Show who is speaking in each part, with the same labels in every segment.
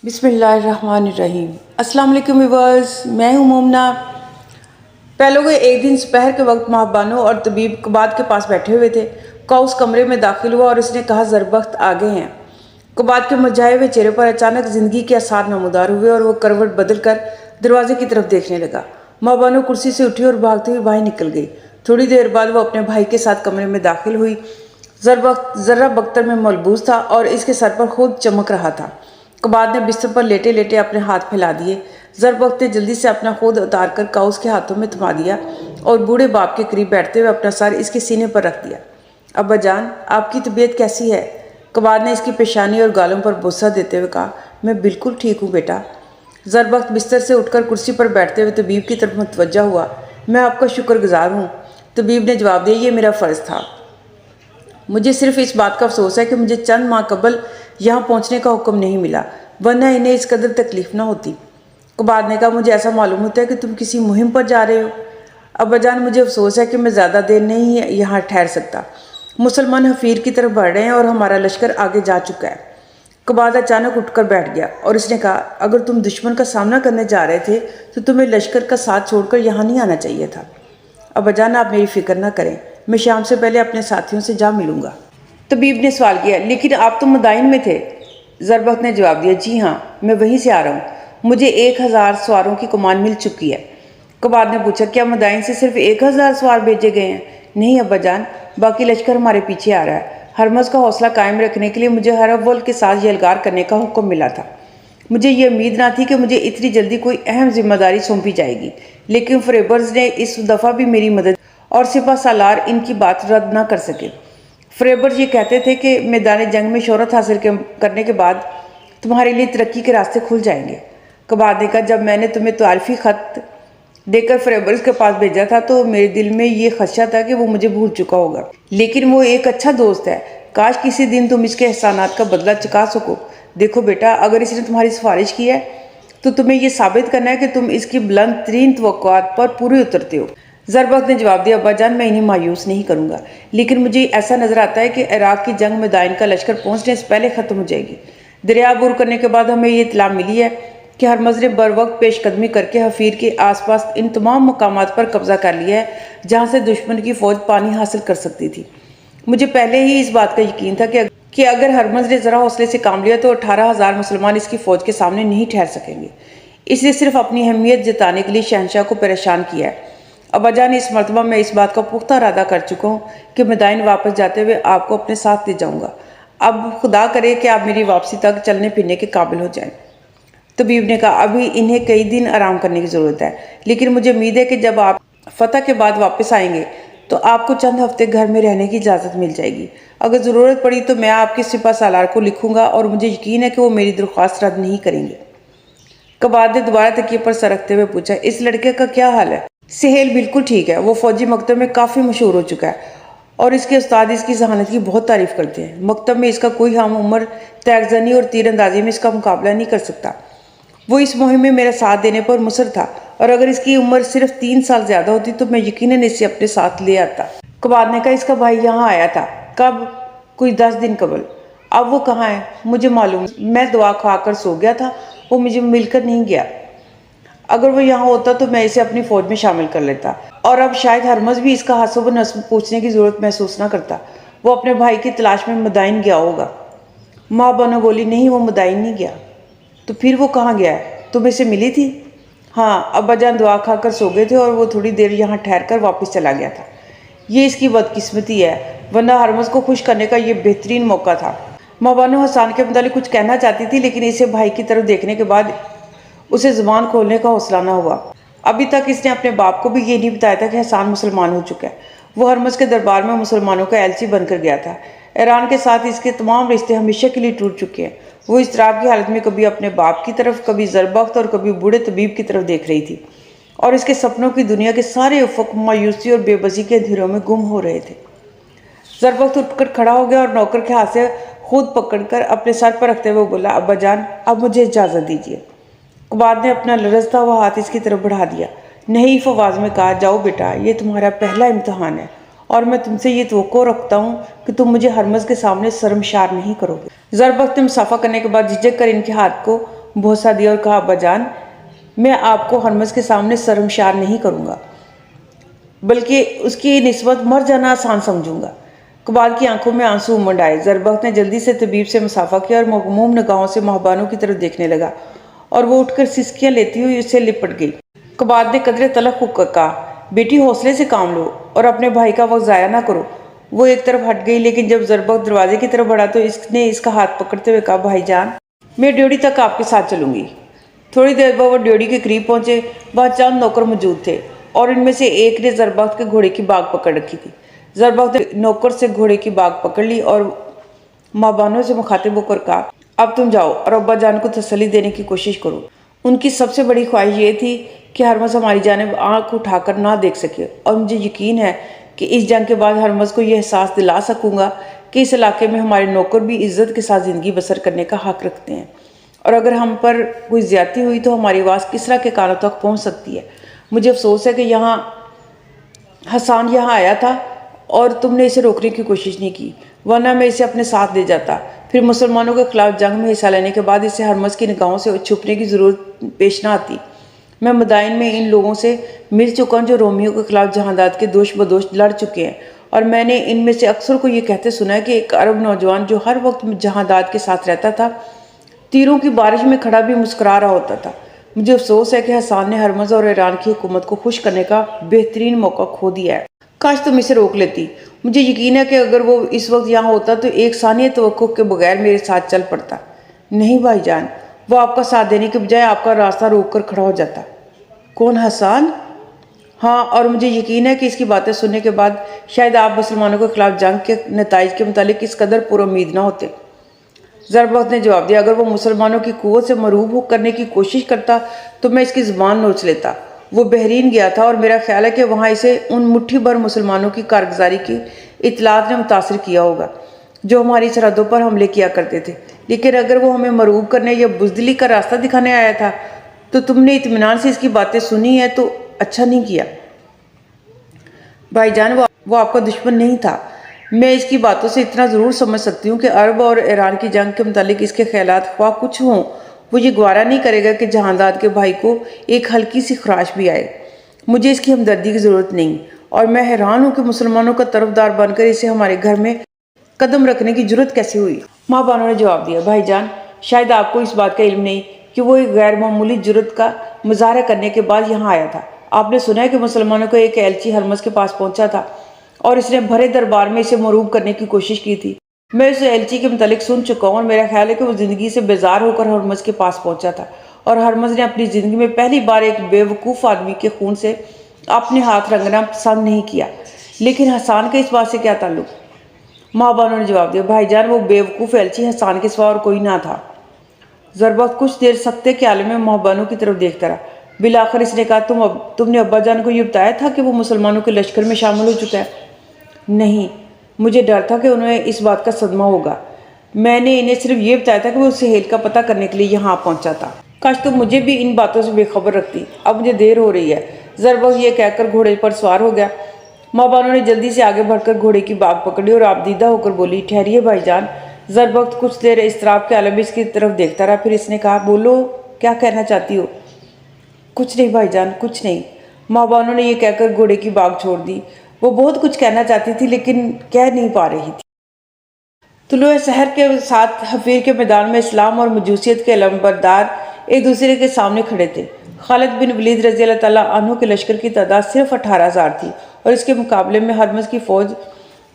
Speaker 1: بسم اللہ الرحمن الرحیم۔ السلام علیکم ویورز، میں ہوں مومنہ۔ پہلو کے ایک دن سپہر کے وقت ماں بانو اور طبیب قباد کے پاس بیٹھے ہوئے تھے۔ اس کمرے میں داخل ہوا اور اس نے کہا زربخت آگے ہیں۔ قباد کے مرجھائے ہوئے چہرے پر اچانک زندگی کے آثار نمودار ہوئے اور وہ کروٹ بدل کر دروازے کی طرف دیکھنے لگا۔ ماں بانو کرسی سے اٹھی اور بھاگتے ہوئے باہر نکل گئی۔ تھوڑی دیر بعد وہ اپنے بھائی کے ساتھ کمرے میں داخل ہوئی۔ زربخت ذرہ بکتر میں ملبوس تھا اور اس کے سر پر خود چمک رہا تھا۔ قباد نے بستر پر لیٹے لیٹے اپنے ہاتھ پھیلا دیے۔ زربخت نے جلدی سے اپنا خود اتار کر کاؤس کے ہاتھوں میں تھما دیا اور بوڑھے باپ کے قریب بیٹھتے ہوئے اپنا سر اس کے سینے پر رکھ دیا۔ ابا جان، آپ کی طبیعت کیسی ہے؟ قباد نے اس کی پیشانی اور گالوں پر بوسہ دیتے ہوئے کہا۔ میں بالکل ٹھیک ہوں بیٹا۔ زربخت بستر سے اٹھ کر کرسی پر بیٹھتے ہوئے طبیب کی طرف متوجہ ہوا۔ میں آپ کا شکر گزار ہوں، طبیب نے جواب دیا۔ یہ میرا فرض تھا۔ مجھے صرف اس بات کا افسوس ہے کہ مجھے چند ماہ قبل یہاں پہنچنے کا حکم نہیں ملا، ورنہ انہیں اس قدر تکلیف نہ ہوتی۔ قباد نے کہا، مجھے ایسا معلوم ہوتا ہے کہ تم کسی مہم پر جا رہے ہو۔ ابا جان، مجھے افسوس ہے کہ میں زیادہ دیر نہیں یہاں ٹھہر سکتا۔ مسلمان حفیر کی طرف بڑھ رہے ہیں اور ہمارا لشکر آگے جا چکا ہے۔ قباد اچانک اٹھ کر بیٹھ گیا اور اس نے کہا، اگر تم دشمن کا سامنا کرنے جا رہے تھے تو تمہیں لشکر کا ساتھ چھوڑ کر یہاں نہیں آنا چاہیے تھا۔ ابا جان، آپ میری فکر نہ کریں، میں شام سے پہلے اپنے ساتھیوں سے جا ملوں گا۔ طبیب نے سوال کیا، لیکن آپ تو مدائن میں تھے؟ زربخت نے جواب دیا، جی ہاں، میں وہیں سے آ رہا ہوں۔ مجھے 1000 سواروں کی کمان مل چکی ہے۔ قباد نے پوچھا، کیا مدائن سے صرف 1000 سوار بھیجے گئے ہیں؟ نہیں ابا جان، باقی لشکر ہمارے پیچھے آ رہا ہے۔ ہرمز کا حوصلہ قائم رکھنے کے لیے مجھے ہرول کے ساتھ یلغار کرنے کا حکم ملا تھا۔ مجھے یہ امید نہ تھی کہ مجھے اتنی جلدی کوئی اہم ذمہ داری سونپی جائے گی، لیکن فریبرز نے اس دفعہ بھی میری مدد اور سپہ سالار ان کی بات رد نہ کر سکے۔ فریبرز یہ کہتے تھے کہ میدان جنگ میں شہرت حاصل کرنے کے بعد تمہارے لیے ترقی کے راستے کھل جائیں گے۔ قباد نے کہا، جب میں نے تمہیں تعارفی خط دے کر فریبرز کے پاس بھیجا تھا تو میرے دل میں یہ خدشہ تھا کہ وہ مجھے بھول چکا ہوگا، لیکن وہ ایک اچھا دوست ہے۔ کاش کسی دن تم اس کے احسانات کا بدلہ چکا سکو۔ دیکھو بیٹا، اگر اس نے تمہاری سفارش کی ہے تو تمہیں یہ ثابت کرنا ہے کہ تم اس کی بلند ترین توقعات پر پورے اترتے ہو۔ زربخت نے جواب دیا، ابا جان، میں انہیں مایوس نہیں کروں گا، لیکن مجھے ایسا نظر آتا ہے کہ عراق کی جنگ مدائن کا لشکر پہنچنے سے پہلے ختم ہو جائے گی۔ دریا عبور کرنے کے بعد ہمیں یہ اطلاع ملی ہے کہ ہرمز نے بروقت پیش قدمی کر کے حفیر کے آس پاس ان تمام مقامات پر قبضہ کر لیا ہے جہاں سے دشمن کی فوج پانی حاصل کر سکتی تھی۔ مجھے پہلے ہی اس بات کا یقین تھا کہ اگر ہرمز نے ذرا حوصلے سے کام لیا تو 18,000 مسلمان اس کی فوج کے سامنے نہیں ٹھہر سکیں گے۔ اس نے صرف اپنی اہمیت جتانے کے لیے شہنشاہ کو پریشان کیا ہے۔ ابا جان، اس مرتبہ میں اس بات کا پختہ ارادہ کر چکا ہوں کہ مدائن واپس جاتے ہوئے آپ کو اپنے ساتھ لے جاؤں گا۔ اب خدا کرے کہ آپ میری واپسی تک چلنے پھرنے کے قابل ہو جائیں۔ طبیب نے کہا، ابھی انہیں کئی دن آرام کرنے کی ضرورت ہے، لیکن مجھے امید ہے کہ جب آپ فتح کے بعد واپس آئیں گے تو آپ کو چند ہفتے گھر میں رہنے کی اجازت مل جائے گی۔ اگر ضرورت پڑی تو میں آپ کے سپہ سالار کو لکھوں گا اور مجھے یقین ہے کہ وہ میری درخواست رد نہیں کریں گے۔ قباد نے دوبارہ تکیے پر سر رکھتے ہوئے پوچھا، اس لڑکے کا کیا حال ہے؟ سہیل بالکل ٹھیک ہے، وہ فوجی مکتب میں کافی مشہور ہو چکا ہے اور اس کے استاد اس کی ذہانت کی بہت تعریف کرتے ہیں۔ مکتب میں اس کا کوئی ہم عمر تیغ زنی اور تیر اندازی میں اس کا مقابلہ نہیں کر سکتا۔ وہ اس مہم میں میرا ساتھ دینے پر مصر تھا اور اگر اس کی عمر صرف 3 سال زیادہ ہوتی تو میں یقیناً اسے اپنے ساتھ لے آتا۔ قباد نے کہا، اس کا بھائی یہاں آیا تھا۔ کب؟ کوئی 10 دن قبل۔ اب وہ کہاں ہے؟ مجھے معلوم، میں دعا کھا کر سو گیا تھا، وہ مجھے مل کر نہیں گیا۔ اگر وہ یہاں ہوتا تو میں اسے اپنی فوج میں شامل کر لیتا، اور اب شاید ہرمز بھی اس کا حسب و نسب پوچھنے کی ضرورت محسوس نہ کرتا۔ وہ اپنے بھائی کی تلاش میں مدائن گیا ہوگا۔ ماں بانو بولی، نہیں، وہ مدائن نہیں گیا۔ تو پھر وہ کہاں گیا ہے؟ تم اسے ملی تھی؟ ہاں، ابا جان دعا کھا کر سو گئے تھے اور وہ تھوڑی دیر یہاں ٹھہر کر واپس چلا گیا تھا۔ یہ اس کی بدقسمتی ہے، ورنہ ہرمز کو خوش کرنے کا یہ بہترین موقع تھا۔ ماں بانو حسان کے متعلق کچھ کہنا چاہتی تھی، لیکن اسے بھائی کی طرف دیکھنے کے بعد اسے زبان کھولنے کا حوصلہ نہ ہوا۔ ابھی تک اس نے اپنے باپ کو بھی یہ نہیں بتایا تھا کہ حسان مسلمان ہو چکا ہے۔ وہ ہرمز کے دربار میں مسلمانوں کا ایلچی بن کر گیا تھا۔ ایران کے ساتھ اس کے تمام رشتے ہمیشہ کے لیے ٹوٹ چکے ہیں۔ وہ اضطراب کی حالت میں کبھی اپنے باپ کی طرف، کبھی زربخت اور کبھی بوڑھے طبیب کی طرف دیکھ رہی تھی، اور اس کے سپنوں کی دنیا کے سارے افق مایوسی اور بے بسی کے اندھیروں میں گم ہو رہے تھے۔ زربخت اٹھ کر کھڑا ہو گیا اور نوکر کے ہاتھ سے خود پکڑ کر اپنے سر پر رکھتے ہوئے بولا، ابا جان، اب مجھے اجازت دیجیے۔ قباد نے اپنا لرزتا ہوا ہاتھ اس کی طرف بڑھا دیا۔ نحیف آواز میں کہا، جاؤ بیٹا، یہ تمہارا پہلا امتحان ہے اور میں تم سے یہ توقع رکھتا ہوں کہ تم مجھے ہرمز کے سامنے شرمسار نہیں کرو گے۔ زربخت نے مصافحہ کرنے کے بعد جھجک کر ان کے ہاتھ کو بوسہ دیا اور کہا ابا جان میں آپ کو ہرمز کے سامنے شرمسار نہیں کروں گا بلکہ اس کی نسبت مر جانا آسان سمجھوں گا۔ قبال کی آنکھوں میں آنسو امنڈ آئے۔ زربخت نے جلدی سے طبیب سے مصافحہ کیا اور مغموم نگاہوں سے ماہبانو کی طرف دیکھنے لگا اور وہ اٹھ کر سسکیاں لیتی ہوئی اس سے لپٹ گئی۔ قبال نے قدرے تلخ ہو کر کہا بیٹی حوصلے سے کام لو اور اپنے بھائی کا وقت ضائع نہ کرو۔ وہ ایک طرف ہٹ گئی لیکن جب زربخت دروازے کی طرف بڑھا تو اس نے اس کا ہاتھ پکڑتے ہوئے کہا بھائی جان میں ڈیوڑی تک آپ کے ساتھ چلوں گی۔ تھوڑی دیر بعد وہ ڈیوڑی کے قریب پہنچے۔ وہاں چند نوکر موجود تھے اور ان میں سے ایک نے زربخت کے گھوڑے کی باگ پکڑ رکھی تھی۔ زربخت نے نوکر سے گھوڑے کی باگ پکڑ لی اور ماں سے مخاطب ہو کر کہا اب تم جاؤ اور ابا جان کو تسلی دینے کی کوشش کرو۔ ان کی سب سے بڑی خواہش یہ تھی کہ ہرمز ہماری جانب آنکھ اٹھا کر نہ دیکھ سکے اور مجھے یقین ہے کہ اس جنگ کے بعد ہرمز کو یہ احساس دلا سکوں گا کہ اس علاقے میں ہمارے نوکر بھی عزت کے ساتھ زندگی بسر کرنے کا حق رکھتے ہیں اور اگر ہم پر کوئی زیادتی ہوئی تو ہماری آواز کس طرح کے کانوں تک پہنچ سکتی ہے۔ مجھے افسوس ہے کہ حسان یہاں آیا تھا اور تم نے اسے روکنے کی کوشش نہیں کی ورنہ میں اسے اپنے ساتھ لے جاتا۔ پھر مسلمانوں کے خلاف جنگ میں حصہ لینے کے بعد اسے ہرمز کی نگاہوں سے چھپنے کی ضرورت پیش نہ آتی۔ میں مدائن میں ان لوگوں سے مل چکا ہوں جو رومیوں کے خلاف جہادات کے دوش بدوش لڑ چکے ہیں اور میں نے ان میں سے اکثر کو یہ کہتے سنا ہے کہ ایک عرب نوجوان جو ہر وقت جہادات کے ساتھ رہتا تھا تیروں کی بارش میں کھڑا بھی مسکرا رہا ہوتا تھا۔ مجھے افسوس ہے کہ حسان نے ہرمز اور ایران کی حکومت کو خوش کرنے کا بہترین موقع کھو دیا ہے۔ کاش تم اسے روک لیتی۔ مجھے یقین ہے کہ اگر وہ اس وقت یہاں ہوتا تو ایک ثانیہ توقع کے بغیر میرے ساتھ چل پڑتا۔ نہیں بھائی جان، وہ آپ کا ساتھ دینے کے بجائے آپ کا راستہ روک کر کھڑا ہو جاتا۔ کون، حسان؟ ہاں، اور مجھے یقین ہے کہ اس کی باتیں سننے کے بعد شاید آپ مسلمانوں کے خلاف جنگ کے نتائج کے متعلق اس قدر پر امید نہ ہوتے۔ زربخت نے جواب دیا اگر وہ مسلمانوں کی قوت سے مرعوب کرنے کی کوشش کرتا تو میں اس کی زبان نوچ لیتا۔ وہ بحرین گیا تھا اور میرا خیال ہے کہ وہاں اسے ان مٹھی بھر مسلمانوں کی کارگزاری کی اطلاعات نے متاثر کیا ہوگا جو ہماری سرحدوں پر حملے کیا کرتے تھے، لیکن اگر وہ ہمیں مرعوب کرنے یا بزدلی کا راستہ دکھانے آیا تھا تو تم نے اطمینان سے اس کی باتیں سنی ہیں تو اچھا نہیں کیا۔ بھائی جان وہ آپ کا دشمن نہیں تھا۔ میں اس کی باتوں سے اتنا ضرور سمجھ سکتی ہوں کہ عرب اور ایران کی جنگ کے متعلق اس کے خیالات خواہ کچھ ہوں وہ یہ گوارا نہیں کرے گا کہ جہانداد کے بھائی کو ایک ہلکی سی خراش بھی آئے۔ مجھے اس کی ہمدردی کی ضرورت نہیں اور میں حیران ہوں کہ مسلمانوں کا طرفدار بن کر اسے ہمارے گھر میں قدم رکھنے کی جرت کیسے ہوئی۔ ماں بانو نے جواب دیا بھائی جان شاید آپ کو اس بات کا علم نہیں کہ وہ ایک غیر معمولی جرت کا مظاہرہ کرنے کے بعد یہاں آیا تھا۔ آپ نے سنا ہے کہ مسلمانوں کا ایک ایلچی ہرمز کے پاس پہنچا تھا اور اس نے بھرے دربار میں اسے مرعوب کرنے کی کوشش کی تھی۔ میں اس ایلچی کے متعلق سن چکا ہوں اور میرا خیال ہے کہ وہ زندگی سے بیزار ہو کر ہرمز کے پاس پہنچا تھا اور ہرمز نے اپنی زندگی میں پہلی بار ایک بے وقوف آدمی کے خون سے اپنے ہاتھ رنگنا پسند نہیں کیا۔ لیکن حسان کا اس بات سے کیا تعلق؟ ماں بانو نے جواب دیا بھائی جان وہ بے وقوف ایلچی حسان کے سوا اور کوئی نہ تھا۔ زربخت کچھ دیر سکتے کے عالم میں ماں بانو کی طرف دیکھتا رہا۔ بالآخر اس نے کہا تم نے ابا جان کو یہ بتایا تھا کہ وہ مسلمانوں کے لشکر میں شامل ہو چکا ہے؟ نہیں، مجھے ڈر تھا کہ انہیں اس بات کا صدمہ ہوگا۔ میں نے انہیں صرف یہ بتایا تھا کہ وہ سہیل کا پتہ کرنے کے لیے یہاں پہنچا تھا۔ کاش تم مجھے بھی ان باتوں سے بے خبر رکھتی۔ اب مجھے دیر ہو رہی ہے۔ زربخت یہ کہہ کر گھوڑے پر سوار ہو گیا۔ ماں بانو نے جلدی سے آگے بڑھ کر گھوڑے کی باگ پکڑی اور آبدیدہ ہو کر بولی ٹھہریے بھائی جان۔ زربخت کچھ دیر اضطراب کے عالم میں اس کی طرف دیکھتا رہا، پھر اس نے کہا بولو کیا کہنا چاہتی ہو؟ کچھ نہیں بھائی جان، کچھ نہیں۔ ماں بانو نے یہ کہہ کر گھوڑے کی باگ چھوڑ دی۔ وہ بہت کچھ کہنا چاہتی تھی لیکن کہہ نہیں پا رہی تھی۔ طلوع سحر کے ساتھ حفیر کے میدان میں اسلام اور مجوسیت کے علمبردار ایک دوسرے کے سامنے کھڑے تھے۔ خالد بن ولید رضی اللہ تعالیٰ عنہ کے لشکر کی تعداد صرف 18,000 تھی اور اس کے مقابلے میں ہرمز کی فوج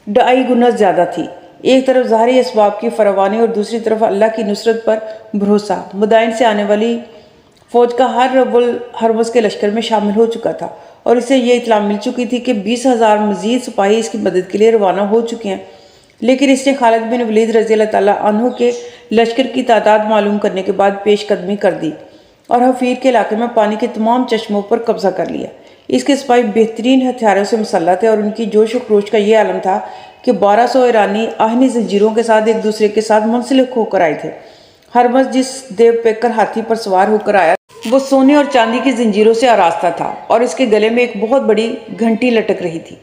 Speaker 1: 2.5 گنا زیادہ تھی۔ ایک طرف ظاہری اسباب کی فراوانی اور دوسری طرف اللہ کی نصرت پر بھروسہ۔ مدائن سے آنے والی فوج کا ہر رجل ہرمز کے لشکر میں شامل ہو چکا تھا اور اسے یہ اطلاع مل چکی تھی کہ 20,000 مزید سپاہی اس کی مدد کے لیے روانہ ہو چکے ہیں، لیکن اس نے خالد بن ولید رضی اللہ تعالیٰ عنہ کے لشکر کی تعداد معلوم کرنے کے بعد پیش قدمی کر دی اور حفیر کے علاقے میں پانی کے تمام چشموں پر قبضہ کر لیا۔ اس کے سپاہی بہترین ہتھیاروں سے مسلح تھے اور ان کی جوش و خروش کا یہ عالم تھا کہ 1200 ایرانی آہنی زنجیروں کے ساتھ ایک دوسرے کے ساتھ منسلک ہو کر آئے تھے۔ ہرمز جس دیو پیکر ہاتھی پر سوار ہو کر آیا وہ سونے اور چاندی کی زنجیروں سے آراستہ تھا اور اس کے گلے میں ایک بہت بڑی گھنٹی لٹک رہی تھی۔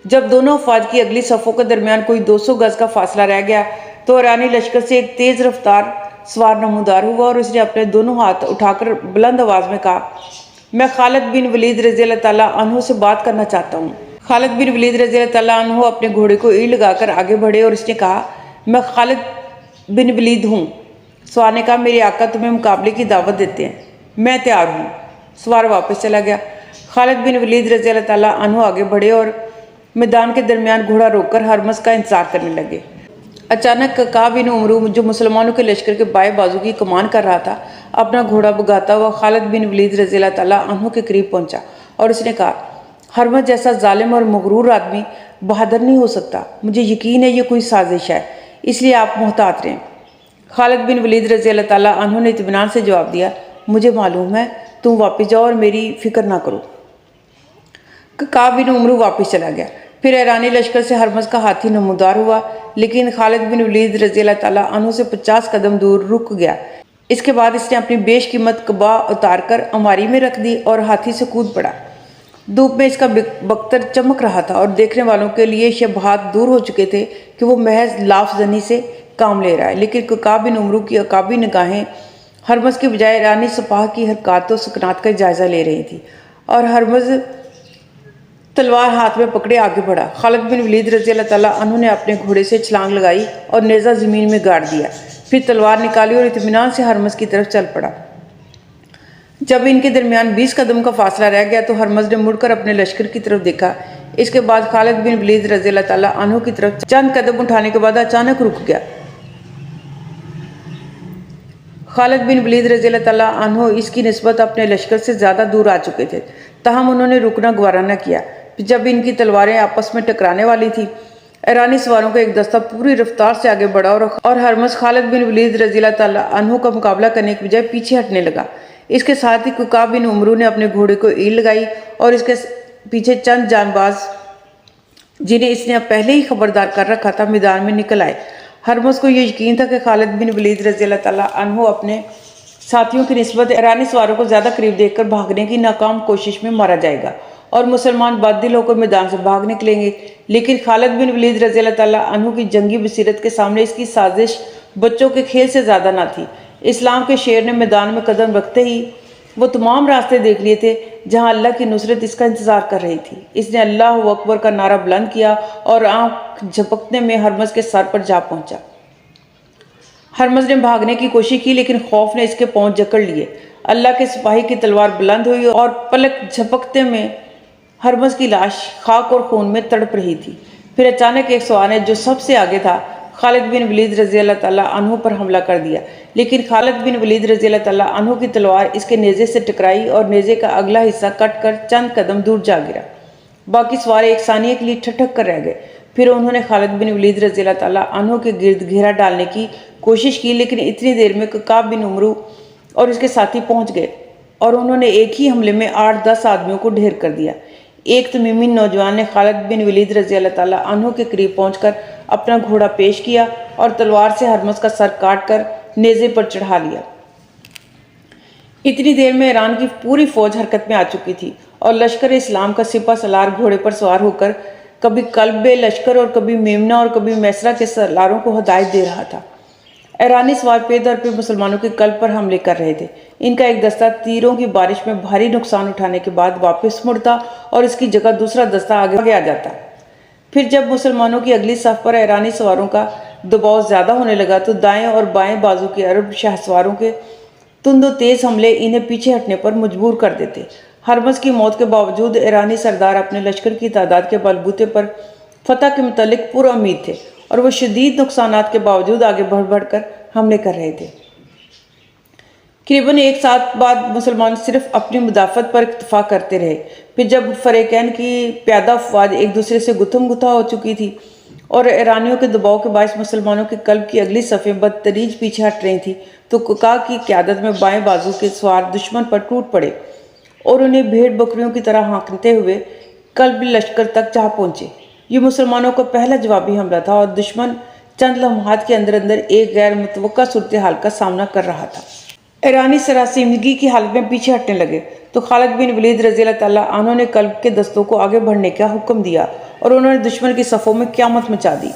Speaker 1: جب دونوں افواج کی اگلی صفوں کے درمیان کوئی 200 گز کا فاصلہ رہ گیا تو ایرانی لشکر سے ایک تیز رفتار سوار نمودار ہوا اور اس نے اپنے دونوں ہاتھ اٹھا کر بلند آواز میں کہا، میں خالد بن ولید رضی اللہ تعالیٰ عنہ سے بات کرنا چاہتا ہوں۔ خالد بن ولید رضی اللہ تعالیٰ عنہ اپنے گھوڑے کو ایڑ لگا کر آگے بڑھے اور اس نے کہا، میں خالد بن ولید ہوں۔ سوار نے کہا، میرے آقا تمہیں مقابلے کی دعوت دیتے ہیں، میں تیار ہوں۔ سوار واپس چلا گیا۔ خالد بن ولید رضی اللہ تعالیٰ عنہ آگے بڑھے اور میدان کے درمیان گھوڑا روک کر ہرمز کا انتظار کرنے لگے۔ اچانک قعقاع بن عمرو جو مسلمانوں کے لشکر کے بائیں بازو کی کمان کر رہا تھا، اپنا گھوڑا بگاتا ہوا خالد بن ولید رضی اللہ تعالیٰ عنہ کے قریب پہنچا اور اس نے کہا، ہرمز جیسا ظالم اور مغرور آدمی بہادر نہیں ہو سکتا، مجھے یقین ہے یہ کوئی سازش ہے، اس لیے آپ محتاط رہیں۔ خالد بن ولید رضی اللہ تعالیٰ عنہ نے اطمینان سے جواب دیا، مجھے معلوم ہے، تم واپس جاؤ اور میری فکر نہ کرو۔ قعقاع بن عمرو واپس چلا گیا۔ پھر ایرانی لشکر سے ہرمز کا ہاتھی نمودار ہوا، لیکن خالد بن ولید رضی اللہ تعالیٰ عنہ سے 50 قدم دور رک گیا۔ اس کے بعد اس نے اپنی بیش قیمت قبا اتار کر اماری میں رکھ دی اور ہاتھی سے کود پڑا۔ دھوپ میں اس کا بختر چمک رہا تھا اور دیکھنے والوں کے لیے شبہات دور ہو چکے تھے کہ وہ محض لاف زنی سے کام لے رہا ہے، لیکن قعقاع بن عمرو کی عقابی نگاہیں ہرمز کے بجائے ایرانی سپاہ کی حرکات و سکنات کا جائزہ لے رہی تھی، اور ہرمز تلوار ہاتھ میں پکڑے آگے بڑھا۔ خالد بن ولید رضی اللہ تعالیٰ عنہ نے اپنے گھوڑے سے چھلانگ لگائی اور نیزہ زمین میں گاڑ دیا، پھر تلوار نکالی اور اطمینان سے ہرمز کی طرف چل پڑا۔ جب ان کے درمیان 20 قدم کا فاصلہ رہ گیا تو ہرمز نے مڑ کر اپنے لشکر کی طرف دیکھا۔ اس کے بعد خالد بن ولید رضی اللہ تعالیٰ عنہ کی طرف چند قدم اٹھانے کے بعد اچانک رک گیا۔ خالد بن ولید رضی اللہ تعالیٰ عنہ اس کی نسبت اپنے لشکر سے زیادہ دور آ چکے تھے، تاہم انہوں نے رکنا گوارا نہ کیا۔ جب ان کی تلواریں آپس میں ٹکرانے والی تھیں، ایرانی سواروں کا ایک دستہ پوری رفتار سے آگے بڑھا اور ہرمز خالد بن ولید رضی اللہ تعالیٰ عنہ کا مقابلہ کرنے کے بجائے پیچھے ہٹنے لگا۔ اس کے ساتھ ہی قعقاع بن عمرو نے اپنے گھوڑے کو ایڑ لگائی اور اس کے پیچھے چند جان باز جنہیں اس نے پہلے ہی خبردار کر رکھا تھا میدان میں نکل آئے۔ ہرمز کو یہ یقین تھا کہ خالد بن ولید رضی اللہ تعالیٰ عنہ اپنے ساتھیوں کی نسبت ایرانی سواروں کو زیادہ قریب دیکھ کر بھاگنے کی ناکام کوشش میں مارا جائے گا اور مسلمان بادل ہو کر میدان سے بھاگ نکلیں گے، لیکن خالد بن ولید رضی اللہ تعالیٰ عنہ کی جنگی بصیرت کے سامنے اس کی سازش بچوں کے کھیل سے زیادہ نہ تھی۔ اسلام کے شیر نے میدان میں قدم رکھتے ہی وہ تمام راستے دیکھ لیے تھے جہاں اللہ کی نصرت اس کا انتظار کر رہی تھی۔ اس نے اللہ اکبر کا نعرہ بلند کیا اور آنکھ جھپکنے میں ہرمز کے سر پر جا پہنچا۔ ہرمز نے بھاگنے کی کوشش کی، لیکن خوف نے اس کے پاؤں جکڑ لیے۔ اللہ کے سپاہی کی تلوار بلند ہوئی اور پلک جھپکتے میں ہرمز کی لاش خاک اور خون میں تڑپ رہی تھی۔ پھر اچانک ایک سوار نے جو سب سے آگے تھا خالد بن ولید رضی اللہ تعالیٰ عنہ پر حملہ کر دیا، لیکن خالد بن ولید رضی اللہ تعالیٰ عنہ کی تلوار اس کے نیزے سے ٹکرائی اور نیزے کا اگلا حصہ کٹ کر چند قدم دور جا گرا۔ باقی سوار ایک ثانیے کے لیے ٹھٹک کر رہ گئے۔ پھر انہوں نے خالد بن ولید رضی اللہ تعالیٰ عنہ کے گرد گھیرا ڈالنے کی کوشش کی، لیکن اتنی دیر میں قعقاع بن عمرو اور اس کے ساتھی پہنچ گئے اور انہوں نے ایک ہی حملے میں 8-10 آدمیوں کو ڈھیر کر دیا۔ ایک تمیمی نوجوان نے خالد بن ولید رضی اللہ تعالیٰ عنہ کے قریب پہنچ کر اپنا گھوڑا پیش کیا اور تلوار سے ہرمز کا سر کاٹ کر نیزے پر چڑھا لیا۔ اتنی دیر میں ایران کی پوری فوج حرکت میں آ چکی تھی اور لشکر اسلام کا سپہ سالار گھوڑے پر سوار ہو کر کبھی قلب لشکر اور کبھی میمنہ اور کبھی میسرہ کے سالاروں کو ہدایت دے رہا تھا۔ ایرانی سوار پہ در پہ مسلمانوں کے قلب پر حملے کر رہے تھے۔ ان کا ایک دستہ تیروں کی بارش میں بھاری نقصان اٹھانے کے بعد واپس مڑتا اور اس کی جگہ دوسرا دستہ آگے آ جاتا۔ پھر جب مسلمانوں کی اگلی صف پر ایرانی سواروں کا دباؤ زیادہ ہونے لگا تو دائیں اور بائیں بازو کے عرب شاہ سواروں کے تند و تیز حملے انہیں پیچھے ہٹنے پر مجبور کر دیتے۔ ہرمز کی موت کے باوجود ایرانی سردار اپنے لشکر کی تعداد کے بلبوتے پر فتح کے متعلق پر امید تھے اور وہ شدید نقصانات کے باوجود آگے بڑھ بڑھ کر حملے کر رہے تھے۔ قریباً ایک سال بعد مسلمان صرف اپنی مدافعت پر اکتفا کرتے رہے۔ پھر جب فریقین کی پیادہ افواج ایک دوسرے سے گتھم گتھا ہو چکی تھی اور ایرانیوں کے دباؤ کے باعث مسلمانوں کے قلب کی اگلی صفیں بدتدریج پیچھے ہٹ رہی تھیں تو قعقاع کی قیادت میں بائیں بازو کے سوار دشمن پر ٹوٹ پڑے اور انہیں بھیڑ بکریوں کی طرح ہانکتے ہوئے قلب لشکر تک جا پہنچے۔ یہ مسلمانوں کا پہلا جوابی حملہ تھا اور دشمن چند لمحات کے اندر اندر ایک غیر متوقع صورتحال کا سامنا کر رہا تھا۔ ایرانی سراسیمگی کی حالت میں پیچھے ہٹنے لگے تو خالد بن ولید رضی اللہ تعالیٰ عنہ نے قلب کے دستوں کو آگے بڑھنے کا حکم دیا اور انہوں نے دشمن کی صفوں میں قیامت مچا دی۔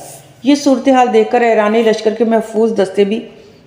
Speaker 1: یہ صورتحال دیکھ کر ایرانی لشکر کے محفوظ دستے بھی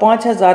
Speaker 1: 5000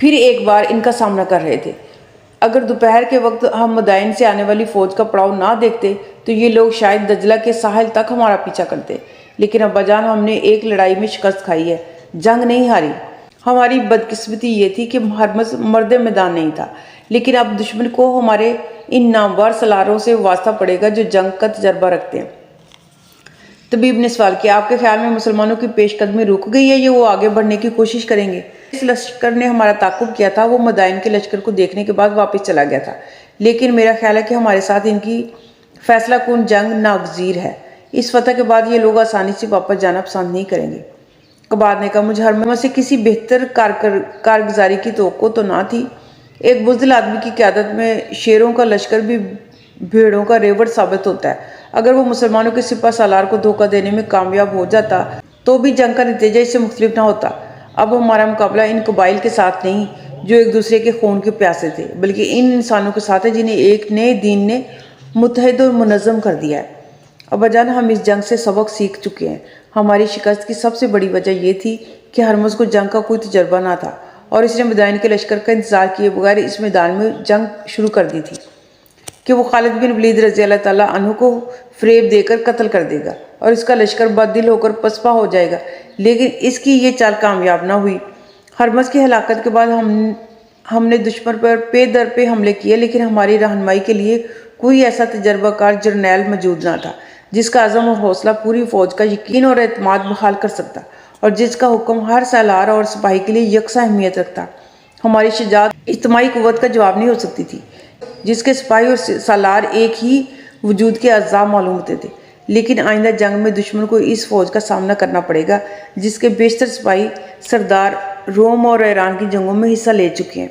Speaker 1: پھر ایک بار ان کا سامنا کر رہے تھے۔ اگر دوپہر کے وقت ہم مدائن سے آنے والی فوج کا پڑاؤ نہ دیکھتے تو یہ لوگ شاید دجلہ کے ساحل تک ہمارا پیچھا کرتے، لیکن ابا جان ہم نے ایک لڑائی میں شکست کھائی ہے، جنگ نہیں ہاری۔ ہماری بدقسمتی یہ تھی کہ ہرمز مرد میدان نہیں تھا، لیکن اب دشمن کو ہمارے ان نامور سالاروں سے واسطہ پڑے گا جو جنگ کا تجربہ رکھتے ہیں۔ طبیب نے سوال کیا، آپ کے خیال میں مسلمانوں کی پیش قدمی رک گئی ہے یا وہ آگے بڑھنے کی کوشش کریں گے؟ اس لشکر نے ہمارا تعاقب کیا تھا، وہ مدائن کے لشکر کو دیکھنے کے بعد واپس چلا گیا تھا، لیکن میرا خیال ہے کہ ہمارے ساتھ ان کی فیصلہ کن جنگ ناگزیر ہے۔ اس فتح کے بعد یہ لوگ آسانی سے واپس جانا پسند نہیں کریں گے۔ قباد نے کہا، مجھے ہرمز سے کسی بہتر کارگزاری کی توقع تو نہ تھی۔ ایک بزدل آدمی کی قیادت میں شیروں کا لشکر بھی بھیڑوں کا ریوڑ ثابت ہوتا ہے۔ اگر وہ مسلمانوں کے سپہ سالار کو دھوکہ دینے میں کامیاب ہو جاتا تو بھی جنگ کا نتیجہ اس سے مختلف نہ ہوتا۔ اب ہمارا مقابلہ ان قبائل کے ساتھ نہیں جو ایک دوسرے کے خون کے پیاسے تھے، بلکہ ان انسانوں کے ساتھ ہے جنہیں ایک نئے دین نے متحد اور منظم کر دیا ہے۔ ابا جان، ہم اس جنگ سے سبق سیکھ چکے ہیں۔ ہماری شکست کی سب سے بڑی وجہ یہ تھی کہ ہرمز کو جنگ کا کوئی تجربہ نہ تھا اور اس نے مدائن کے لشکر کا انتظار کیے بغیر اس میدان میں جنگ شروع کر دی تھی کہ وہ خالد بن ولید رضی اللہ تعالیٰ عنہ کو فریب دے کر قتل کر دے گا اور اس کا لشکر بددل ہو کر پسپا ہو جائے گا، لیکن اس کی یہ چال کامیاب نہ ہوئی۔ ہرمز کی ہلاکت کے بعد ہم نے دشمن پر پے در پے حملے کیے، لیکن ہماری رہنمائی کے لیے کوئی ایسا تجربہ کار جرنیل موجود نہ تھا جس کا عزم اور حوصلہ پوری فوج کا یقین اور اعتماد بحال کر سکتا اور جس کا حکم ہر سالار اور سپاہی کے لیے یکساں اہمیت رکھتا۔ ہماری شجاعت اجتماعی قوت کا جواب نہیں ہو سکتی تھی، جس کے سپاہی اور سالار ایک ہی وجود کے اعضاء معلوم ہوتے تھے، لیکن آئندہ جنگ میں دشمن کو اس فوج کا سامنا کرنا پڑے گا جس کے بیشتر سپاہی سردار روم اور ایران کی جنگوں میں حصہ لے چکے ہیں۔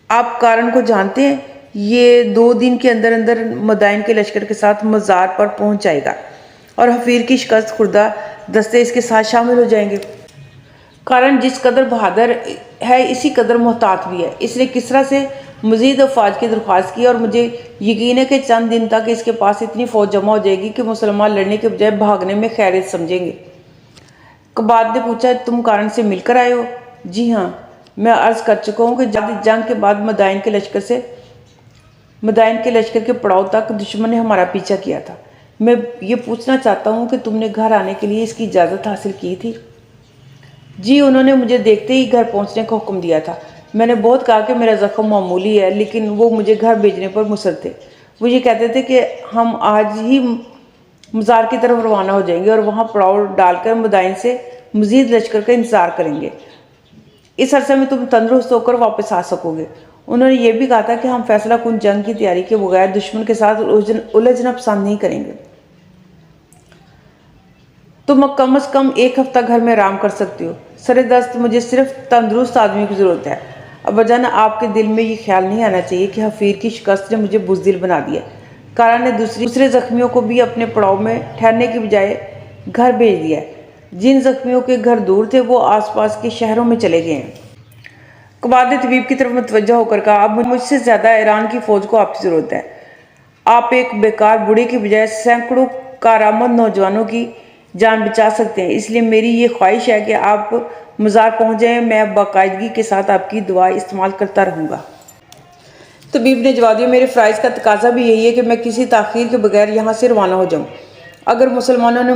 Speaker 1: آپ کارن کو جانتے ہیں، یہ 2 دن کے اندر اندر مدائن کے لشکر کے ساتھ مزار پر پہنچ جائے گا اور حفیر کی شکست خوردہ دستے اس کے ساتھ شامل ہو جائیں گے۔ کارن جس قدر بہادر ہے اسی قدر محتاط بھی ہے۔ اس نے کسریٰ سے مزید افواج کی درخواست کی اور مجھے یقین ہے کہ چند دن تک اس کے پاس اتنی فوج جمع ہو جائے گی کہ مسلمان لڑنے کے بجائے بھاگنے میں خیریت سمجھیں گے۔ قباد نے پوچھا، تم کارن سے مل کر آئے ہو؟ جی ہاں، میں عرض کر چکا ہوں کہ جنگ کے بعد مدائن کے لشکر کے پڑاؤ تک دشمن نے ہمارا پیچھا کیا تھا۔ میں یہ پوچھنا چاہتا ہوں کہ تم نے گھر آنے کے لیے اس کی اجازت حاصل کی تھی؟ جی، انہوں نے مجھے دیکھتے ہی گھر پہنچنے کا حکم دیا تھا۔ میں نے بہت کہا کہ میرا زخم معمولی ہے، لیکن وہ مجھے گھر بھیجنے پر مصر تھے۔ وہ یہ کہتے تھے کہ ہم آج ہی مزار کی طرف روانہ ہو جائیں گے اور وہاں پڑاؤ ڈال کر مدائن سے مزید لشکر کا انتظار کریں گے۔ اس عرصے میں تم تندرست ہو کر واپس آ سکو گے۔ انہوں نے یہ بھی کہا تھا کہ ہم فیصلہ کن جنگ کی تیاری کے بغیر دشمن کے ساتھ الجھنا پسند نہیں کریں گے۔ تم کم از کم 1 ہفتہ گھر میں آرام کر سکتے ہو۔ سر دست مجھے صرف تندرست آدمی کی ضرورت ہے۔ ابا جان، آپ کے دل میں یہ خیال نہیں آنا چاہیے کہ حفیر کی شکست نے مجھے بزدل بنا دیا۔ کارن نے دوسرے زخمیوں کو بھی اپنے پڑاؤ میں ٹھہرنے کی بجائے گھر بھیج دیا ہے۔ جن زخمیوں کے گھر دور تھے وہ آس پاس کے شہروں میں چلے گئے ہیں۔ قباد نے طبیب کی طرف متوجہ ہو کر کہا، اب مجھ سے زیادہ ایران کی فوج کو آپ کی ضرورت ہے۔ آپ ایک بیکار بوڑھے کی بجائے سینکڑوں کارآمد نوجوانوں کی جان بچا سکتے ہیں، اس لیے میری یہ خواہش ہے کہ آپ مزار پہنچ جائیں، میں باقاعدگی کے ساتھ آپ کی دعا استعمال کرتا رہوں گا۔ طبیب نے جواب دیا، میرے فرائض کا تقاضا بھی یہی ہے کہ میں کسی تاخیر کے بغیر یہاں سے روانہ ہو جاؤں۔ اگر مسلمانوں نے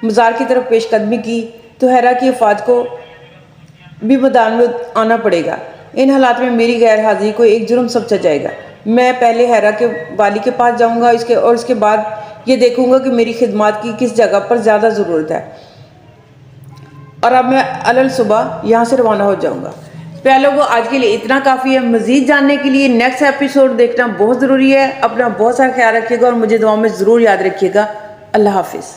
Speaker 1: مزار کی طرف پیش قدمی کی تو ہیرا کی افواج کو بھی میدان میں آنا پڑے گا۔ ان حالات میں میری غیر حاضری کو ایک جرم سمجھا جائے گا۔ میں پہلے ہیرا کے والی کے پاس جاؤں گا اور اس کے بعد یہ دیکھوں گا کہ میری خدمات کی کس جگہ پر زیادہ ضرورت ہے، اور اب میں علل صبح یہاں سے روانہ ہو جاؤں گا۔ پہلوں کو آج کے لیے اتنا کافی ہے۔ مزید جاننے کے لیے نیکسٹ ایپیسوڈ دیکھنا بہت ضروری ہے۔ اپنا بہت سارا خیال رکھیے گا اور مجھے دعا میں ضرور یاد رکھیے گا۔ اللہ حافظ۔